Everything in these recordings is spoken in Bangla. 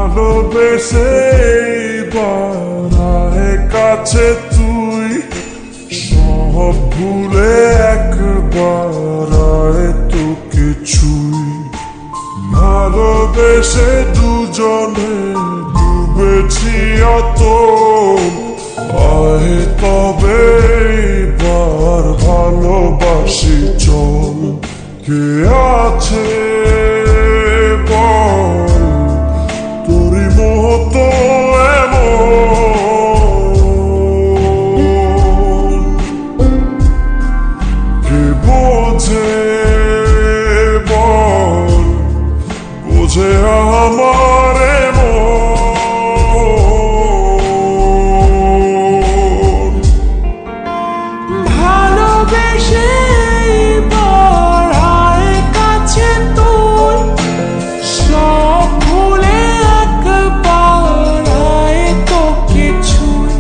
ভালোবেসে বাড়ায় কাছে তুই সব ভুলে একবার আয় তোকে ছুঁই ভালোবেসে দুজনে ডুবেছি অত আয় তবে এবার ভালোবাসি চল কে আছে বল তোরই মতো এমন কে বোঝে বল বোঝে আমার এমন ভালোবেসে বাড়ায় কাছে তুই সব ভুলে একবার আয় তোকে ছুঁই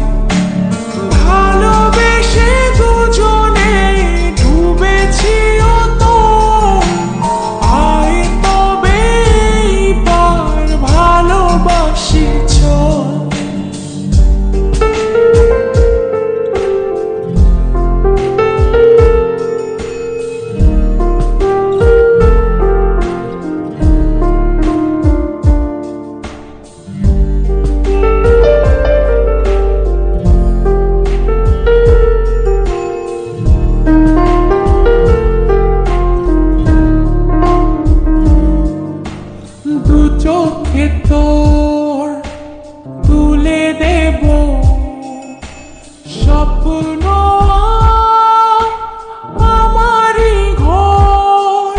ভালোবেসে দুজনে ডুবেছি অত আয় তবে এইবার ভালোবাসি চল দু চোখে তোর তুলে দেব স্বপ্ন আমারই ঘর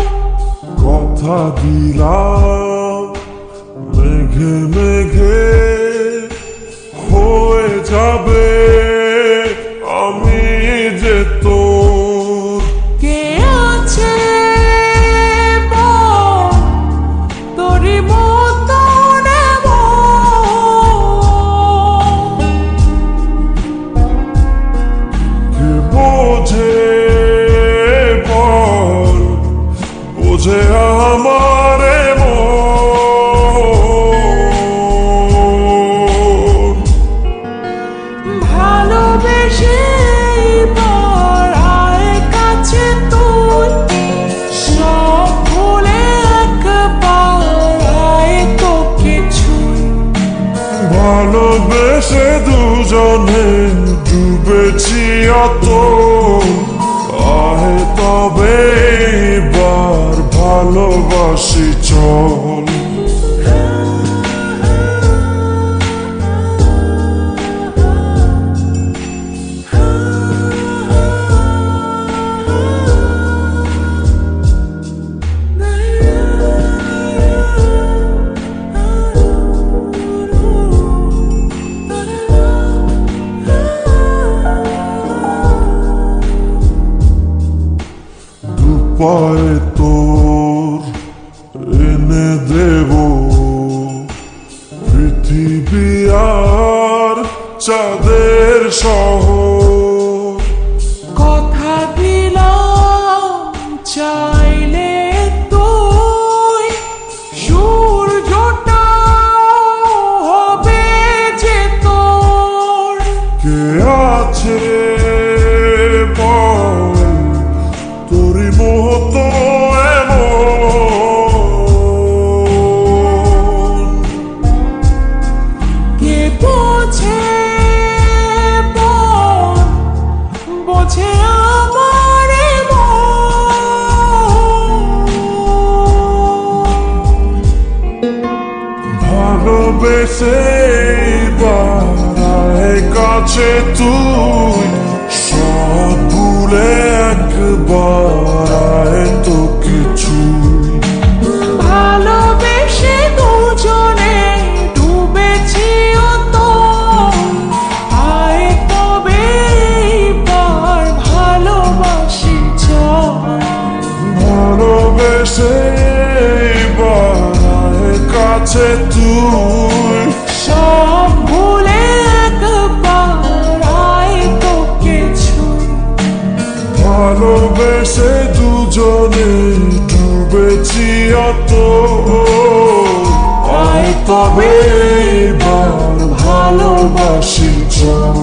কথা দিলাম মেঘে মেঘে হয়ে যাবে আমি যে তোর কে আছে বল তোরই মতো কে বোঝে বল বোঝে আমার এমন ভালোবেসে বাড়ায় কাছে তুই সব ভুলে একবার আয় তোকে ছুঁই ভালোবেসে দুজনে ডুবেছি অত আয় তবে এবার ভালোবাসি চল দুপায়ে তোর এনে দেব পৃথিবী আর চাঁদের শহর কথা দিলাম চাইলে তুই সূর্যটা হবে যে তোর কে আছে বল তোরই মতো এমন কে বোঝে বল বোঝে আমার ভালোবেসে বাড়ায় কাছে তুই সব ভুলে একবার আয় তোকে ছুঁই ভালোবেসে দুজনে ডুবেছি অত আয় তবে এইবার ভালোবাসি চল ভালোবেসে বাড়ায় কাছে তুই সব ভুলে একবার আয় তোকে ছুঁই ভালোবেসে দুজনে ডুবেছি অত আয় তবে এবার ভালোবাসি চল।